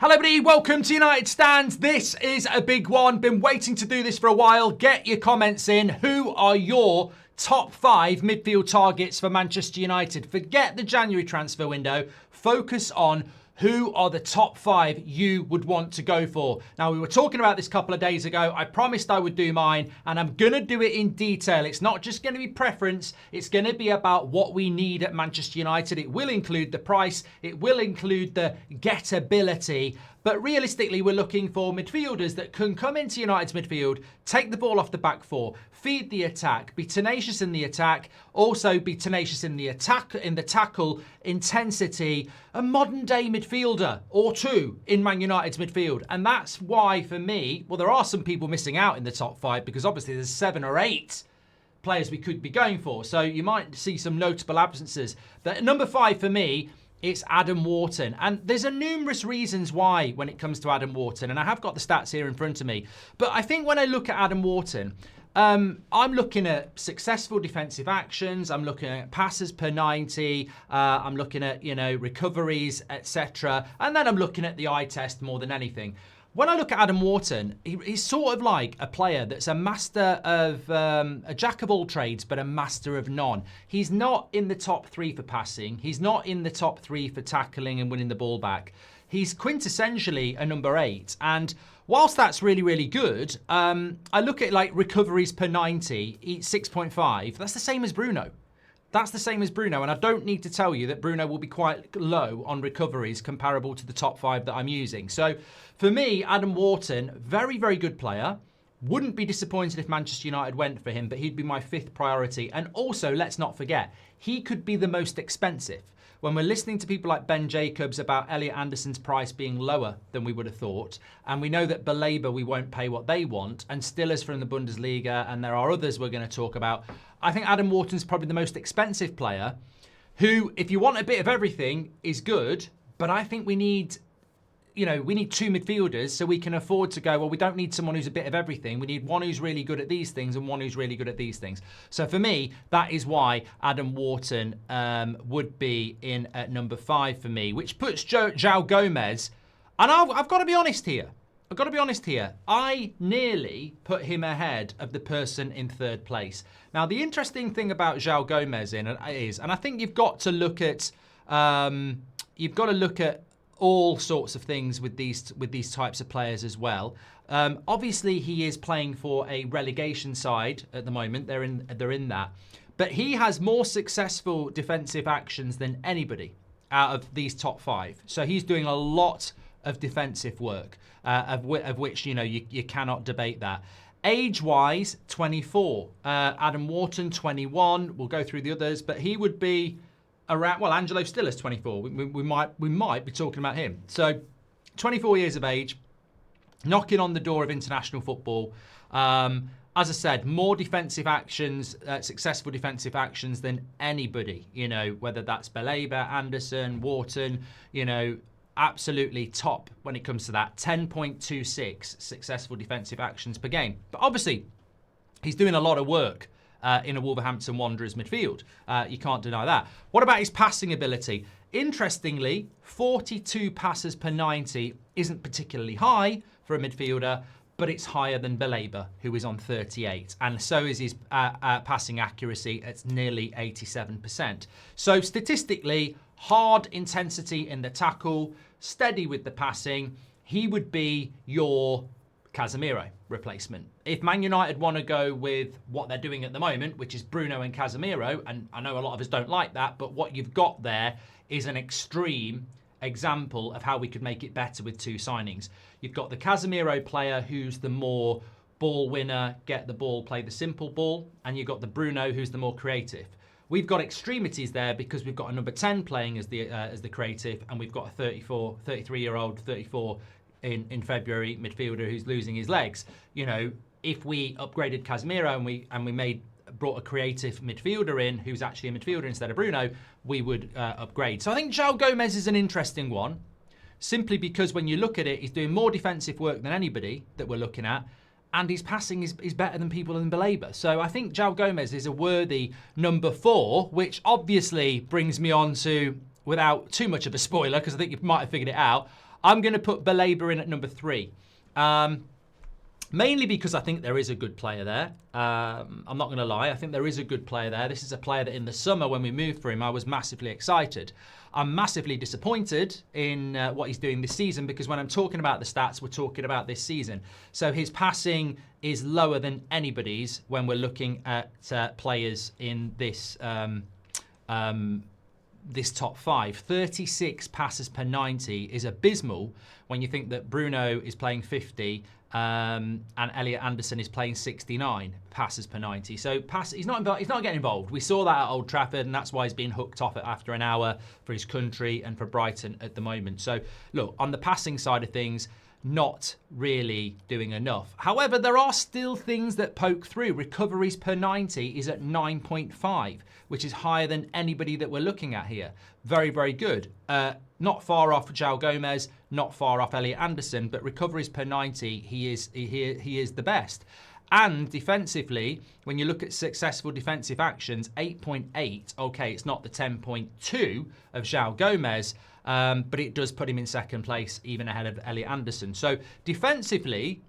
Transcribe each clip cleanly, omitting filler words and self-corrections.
Hello everybody, welcome to United Stands. This is a big one. Been waiting to do this for a while. Get your comments in. Who are your top 5 midfield targets for Manchester United? Forget the January transfer window. Focus on who are the top 5 you would want to go for. Now, we were talking about this a couple of days ago. I promised I would do mine, and I'm going to do it in detail. It's not just going to be preference. It's going to be about what we need at Manchester United. It will include the price. It will include the gettability. But realistically, we're looking for midfielders that can come into United's midfield, take the ball off the back four, feed the attack, be tenacious in the attack, also be tenacious in the attack, in the tackle, intensity, a modern day midfielder or two in Man United's midfield. And that's why, for me, well, there are some people missing out in the top 5 because obviously there's 7 or 8 players we could be going for. So you might see some notable absences. But at number 5 for me, it's Adam Wharton. And there's a numerous reasons why when it comes to Adam Wharton. And I have got the stats here in front of me. But I think when I look at Adam Wharton, I'm looking at successful defensive actions. I'm looking at passes per 90. I'm looking at, recoveries, etc. And then I'm looking at the eye test more than anything. When I look at Adam Wharton, he's sort of like a player that's a master of, a jack of all trades, but a master of none. He's not in the top 3 for passing. He's not in the top 3 for tackling and winning the ball back. He's quintessentially a number 8. And whilst that's really, really good, I look at like recoveries per 90, 6.5. That's the same as Bruno. That's the same as Bruno, and I don't need to tell you that Bruno will be quite low on recoveries comparable to the top 5 that I'm using. So for me, Adam Wharton, very, very good player. Wouldn't be disappointed if Manchester United went for him, but he'd be my 5th priority. And also, let's not forget, he could be the most expensive. When we're listening to people like Ben Jacobs about Elliot Anderson's price being lower than we would have thought, and we know that Belabor we won't pay what they want, and Stillers from the Bundesliga, and there are others we're going to talk about, I think Adam Wharton's probably the most expensive player who, if you want a bit of everything, is good, but I think we need 2 midfielders so we can afford to go, well, we don't need someone who's a bit of everything. We need one who's really good at these things and one who's really good at these things. So for me, that is why Adam Wharton would be in at number 5 for me, which puts João Gomez. And I've got to be honest here. I nearly put him ahead of the person in 3rd place. Now, the interesting thing about João Gomez is, and I think you've got to look at all sorts of things with these types of players as well. Obviously, he is playing for a relegation side at the moment. They're in that, but he has more successful defensive actions than anybody out of these top 5. So he's doing a lot of defensive work, of which you cannot debate that. Age-wise, 24. Adam Wharton, 21. We'll go through the others, but he would be around, well, Angelo Stillers, 24. We might be talking about him. So 24 years of age, knocking on the door of international football. As I said, more defensive actions, successful defensive actions than anybody, whether that's Belabor, Anderson, Wharton, absolutely top when it comes to that. 10.26 successful defensive actions per game. But obviously, he's doing a lot of work in a Wolverhampton Wanderers midfield. You can't deny that. What about his passing ability? Interestingly, 42 passes per 90 isn't particularly high for a midfielder, but it's higher than Belabor, who is on 38. And so is his passing accuracy. It's nearly 87%. So statistically, hard intensity in the tackle, steady with the passing. He would be your Casemiro replacement. If Man United want to go with what they're doing at the moment, which is Bruno and Casemiro, and I know a lot of us don't like that, but what you've got there is an extreme example of how we could make it better with 2 signings. You've got the Casemiro player who's the more ball winner, get the ball, play the simple ball, and you've got the Bruno who's the more creative. We've got extremities there because we've got a number 10 playing as the creative, and we've got a 33-year-old, 34 in February midfielder who's losing his legs. If we upgraded Casemiro and we brought a creative midfielder in who's actually a midfielder instead of Bruno, we would upgrade. So I think João Gomez is an interesting one, simply because when you look at it, he's doing more defensive work than anybody that we're looking at, and his passing is better than people in Belabor. So I think João Gomez is a worthy number 4, which obviously brings me on to, without too much of a spoiler, because I think you might have figured it out, I'm going to put Baleba in at number 3. Mainly because I think there is a good player there. I'm not going to lie. I think there is a good player there. This is a player that in the summer when we moved for him, I was massively excited. I'm massively disappointed in what he's doing this season because when I'm talking about the stats, we're talking about this season. So his passing is lower than anybody's when we're looking at players in this this top 5. 36 passes per 90 is abysmal when you think that Bruno is playing 50 and Elliot Anderson is playing 69 passes per 90. So he's not getting involved. We saw that at Old Trafford, and that's why he's being hooked off after an hour for his country and for Brighton at the moment. So look, on the passing side of things, not really doing enough. However, there are still things that poke through. Recoveries per 90 is at 9.5, which is higher than anybody that we're looking at here. Very, very good. Not far off João Gomez, not far off Elliot Anderson, but recoveries per 90, he is the best. And defensively, when you look at successful defensive actions, 8.8, okay, it's not the 10.2 of João Gomez, but it does put him in second place, even ahead of Elliot Anderson. So defensively,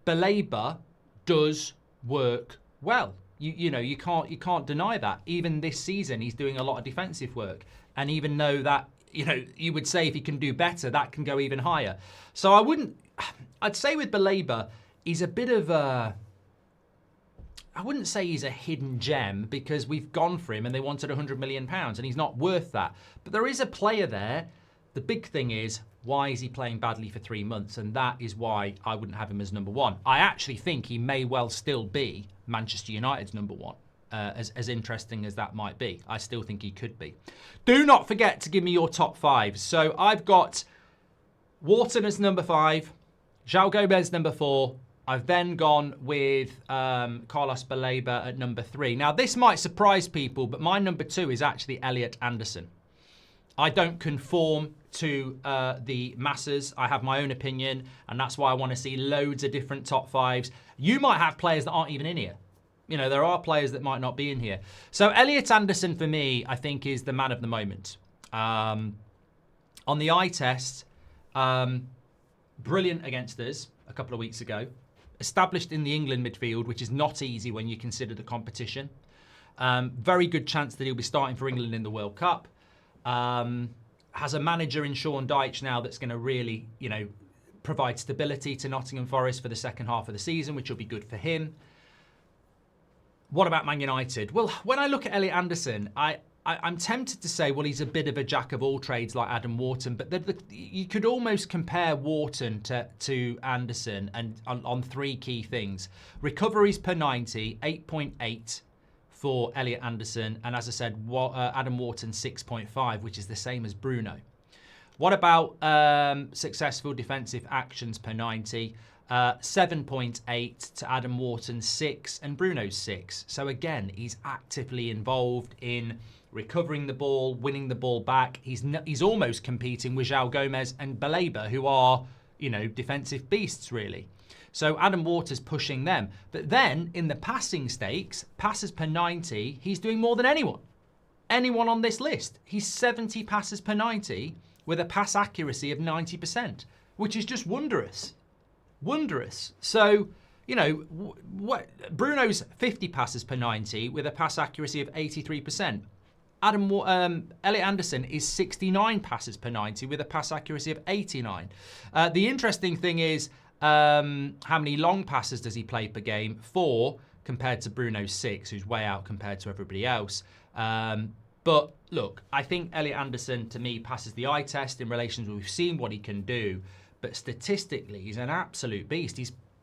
Baleba does work well. You can't deny that. Even this season, he's doing a lot of defensive work. And even though that, you would say if he can do better, that can go even higher. So I'd say with Baleba, he's a bit of a, I wouldn't say he's a hidden gem because we've gone for him and they wanted £100 million and he's not worth that. But there is a player there. The big thing is, why is he playing badly for 3 months? And that is why I wouldn't have him as number 1. I actually think he may well still be Manchester United's number 1. As interesting as that might be, I still think he could be. Do not forget to give me your top 5. So I've got Wharton as number 5, João Gomez number 4. I've then gone with Carlos Baleba at number 3. Now this might surprise people, but my number 2 is actually Elliot Anderson. I don't conform to the masses. I have my own opinion, and that's why I want to see loads of different top 5s. You might have players that aren't even in here. There are players that might not be in here. So Elliot Anderson, for me, I think is the man of the moment. On the eye test, brilliant against us a couple of weeks ago. Established in the England midfield, which is not easy when you consider the competition. Very good chance that he'll be starting for England in the World Cup. Has a manager in Sean Dyche now that's going to really, provide stability to Nottingham Forest for the second half of the season, which will be good for him. What about Man United? Well, when I look at Elliot Anderson, I'm tempted to say, well, he's a bit of a jack of all trades like Adam Wharton, but you could almost compare Wharton to Anderson and on 3 key things. Recoveries per 90, 8.8 for Elliot Anderson, and as I said, Adam Wharton 6.5, which is the same as Bruno. What about successful defensive actions per 90? 7.8 to Adam Wharton's 6 and Bruno's 6. So again, he's actively involved in recovering the ball, winning the ball back. He's almost competing with João Gomez and Baleba, who are, defensive beasts really. So Adam Wharton's pushing them. But then in the passing stakes, passes per 90, he's doing more than anyone. Anyone on this list. He's 70 passes per 90 with a pass accuracy of 90%, which is just wondrous. Wondrous. So, Bruno's 50 passes per 90 with a pass accuracy of 83%. Elliot Anderson is 69 passes per 90 with a pass accuracy of 89. The interesting thing is, how many long passes does he play per game? 4 compared to Bruno's 6, who's way out compared to everybody else. But look, I think Elliot Anderson, to me, passes the eye test in relation to we've seen what he can do. But statistically, he's an absolute beast.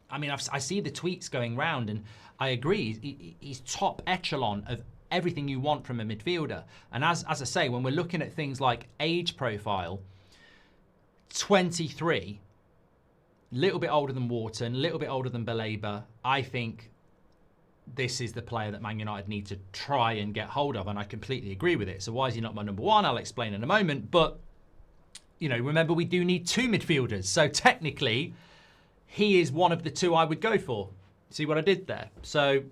I see the tweets going round, and I agree. He's top echelon of everything you want from a midfielder. And as I say, when we're looking at things like age profile, 23, little bit older than Wharton, a little bit older than Baleba. I think this is the player that Man United need to try and get hold of, and I completely agree with it. So why is he not my number 1? I'll explain in a moment. But remember, we do need 2 midfielders. So technically, he is one of the 2 I would go for. See what I did there? So,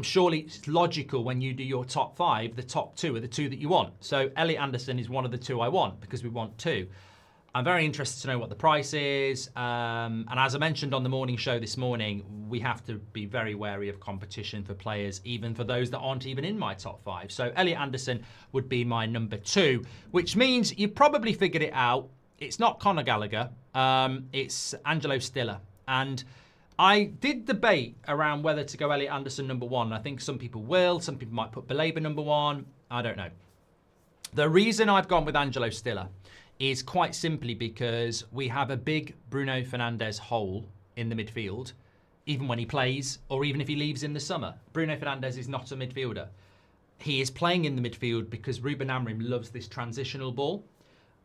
surely it's logical when you do your top 5, the top 2 are the 2 that you want. So Elliot Anderson is one of the 2 I want because we want 2. I'm very interested to know what the price is. And as I mentioned on the morning show this morning, we have to be very wary of competition for players, even for those that aren't even in my top 5. So Elliot Anderson would be my number 2, which means you probably figured it out. It's not Conor Gallagher. It's Angelo Stiller. And I did debate around whether to go Elliot Anderson number 1. I think some people will. Some people might put Belabor number 1. I don't know. The reason I've gone with Angelo Stiller is quite simply because we have a big Bruno Fernandes hole in the midfield, even when he plays or even if he leaves in the summer. Bruno Fernandes is not a midfielder. He is playing in the midfield because Ruben Amorim loves this transitional ball.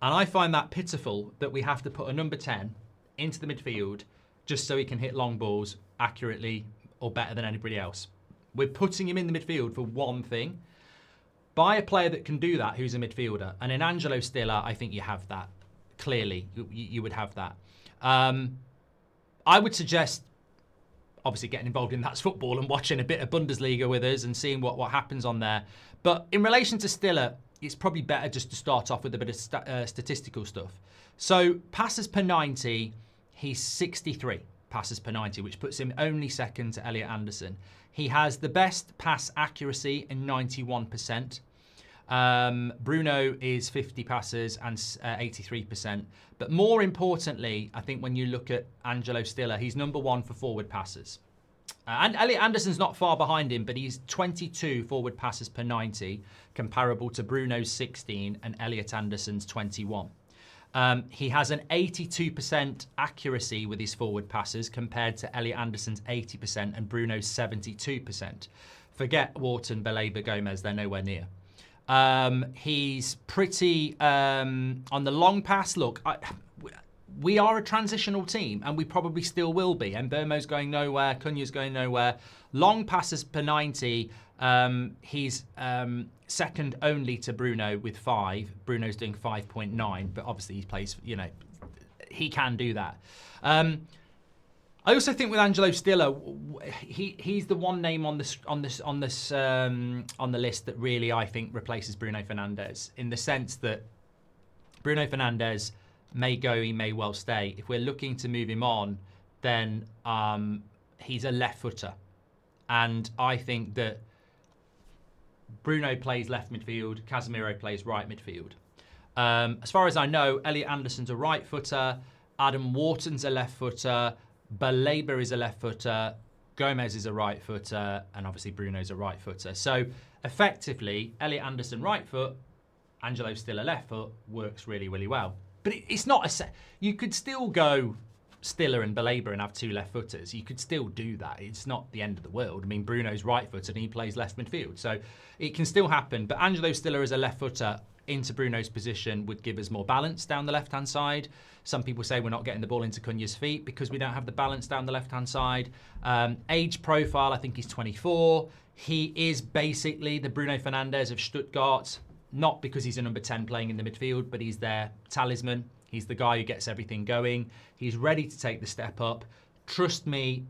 And I find that pitiful that we have to put a number 10 into the midfield just so he can hit long balls accurately or better than anybody else. We're putting him in the midfield for one thing. Buy a player that can do that who's a midfielder. And in Angelo Stiller, I think you have that. Clearly, you would have that. I would suggest, obviously, getting involved in That's Football and watching a bit of Bundesliga with us and seeing what happens on there. But in relation to Stiller, it's probably better just to start off with a bit of statistical stuff. So passes per 90, he's 63 passes per 90, which puts him only second to Elliot Anderson. He has the best pass accuracy in 91%. Bruno is 50 passes and 83%. But more importantly, I think when you look at Angelo Stiller, he's number 1 for forward passes. And Elliot Anderson's not far behind him, but he's 22 forward passes per 90, comparable to Bruno's 16 and Elliot Anderson's 21. He has an 82% accuracy with his forward passes compared to Elliot Anderson's 80% and Bruno's 72%. Forget Wharton, Belabor, Gomez, they're nowhere near. He's pretty, on the long pass, look, we are a transitional team and we probably still will be. Mbeumo's going nowhere, Cunha's going nowhere. Long passes per 90, he's second only to Bruno with 5. Bruno's doing 5.9, but obviously he plays, he can do that. I also think with Angelo Stiller, he's the one name on the list that really I think replaces Bruno Fernandes, in the sense that Bruno Fernandes may go, he may well stay. If we're looking to move him on, then he's a left footer, and I think that Bruno plays left midfield, Casemiro plays right midfield. As far as I know, Elliot Anderson's a right footer, Adam Wharton's a left footer, Belabor is a left footer, Gomez is a right footer, and obviously Bruno's a right footer. So effectively, Elliot Anderson right foot, Angelo Stiller left foot works really, really well. But it's not you could still go Stiller and Belabor and have 2 left footers. You could still do that. It's not the end of the world. I mean, Bruno's right footed and he plays left midfield. So it can still happen. But Angelo Stiller as a left footer into Bruno's position would give us more balance down the left-hand side. Some people say we're not getting the ball into Cunha's feet because we don't have the balance down the left-hand side. Age profile, I think he's 24. He is basically the Bruno Fernandes of Stuttgart. Not because he's a number 10 playing in the midfield, but he's their talisman. He's the guy who gets everything going. He's ready to take the step up. Trust me,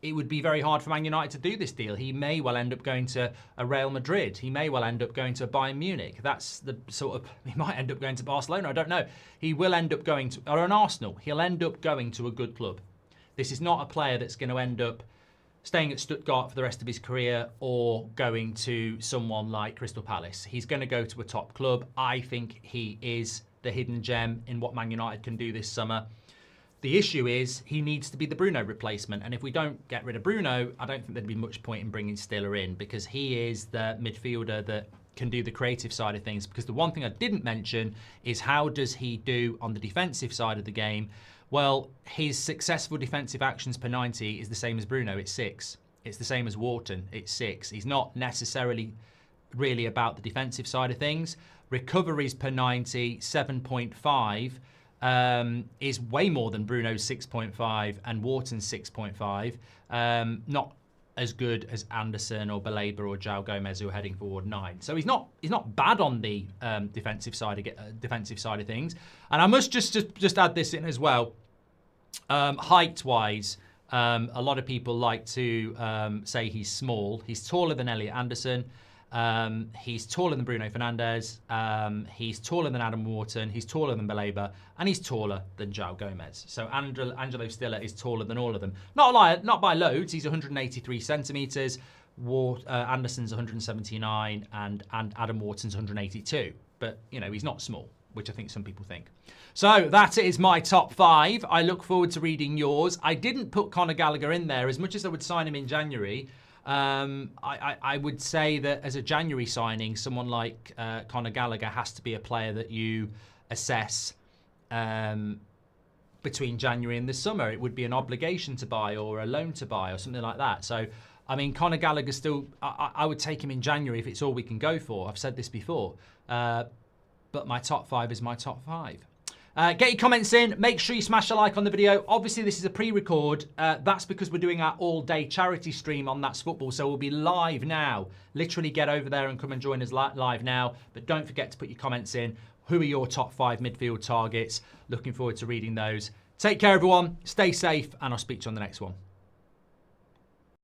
it would be very hard for Man United to do this deal. He may well end up going to a Real Madrid. He may well end up going to Bayern Munich. That's the sort of, he might end up going to Barcelona. I don't know. He will end up going to, or an Arsenal. He'll end up going to a good club. This is not a player that's going to end up staying at Stuttgart for the rest of his career or going to someone like Crystal Palace. He's going to go to a top club. I think he is the hidden gem in what Man United can do this summer. The issue is he needs to be the Bruno replacement. And if we don't get rid of Bruno, I don't think there'd be much point in bringing Stiller in, because he is the midfielder that can do the creative side of things. Because the one thing I didn't mention is how does he do on the defensive side of the game? Well, his successful defensive actions per 90 is the same as Bruno, it's 6. It's the same as Wharton, it's 6. He's not necessarily really about the defensive side of things. Recoveries per 90, 7.5 is way more than Bruno's 6.5 and Wharton's 6.5. Not as good as Anderson or Belabor or João Gomez, who are heading forward 9. So he's not bad on the defensive side of things. And I must just add this in as well. Height-wise, A lot of people like to say he's small. He's taller than Elliot Anderson. He's taller than Bruno Fernandes. He's taller than Adam Wharton. He's taller than Baleba. And he's taller than João Gomez. So Angelo Stiller is taller than all of them. Not by loads. He's 183 centimetres. Anderson's 179 and Adam Wharton's 182. But, you know, he's not small, which I think some people think. So that is my top 5. I look forward to reading yours. I didn't put Conor Gallagher in there. As much as I would sign him in January, I would say that as a January signing, someone like Conor Gallagher has to be a player that you assess between January and the summer. It would be an obligation to buy or a loan to buy or something like that. So, I mean, Conor Gallagher still, I would take him in January if it's all we can go for. I've said this before. But my top 5 is my top 5. Get your comments in. Make sure you smash a like on the video. Obviously, this is a pre-record. That's because we're doing our all-day charity stream on That's Football, so we'll be live now. Literally get over there and come and join us live now. But don't forget to put your comments in. Who are your top 5 midfield targets? Looking forward to reading those. Take care, everyone. Stay safe, and I'll speak to you on the next one.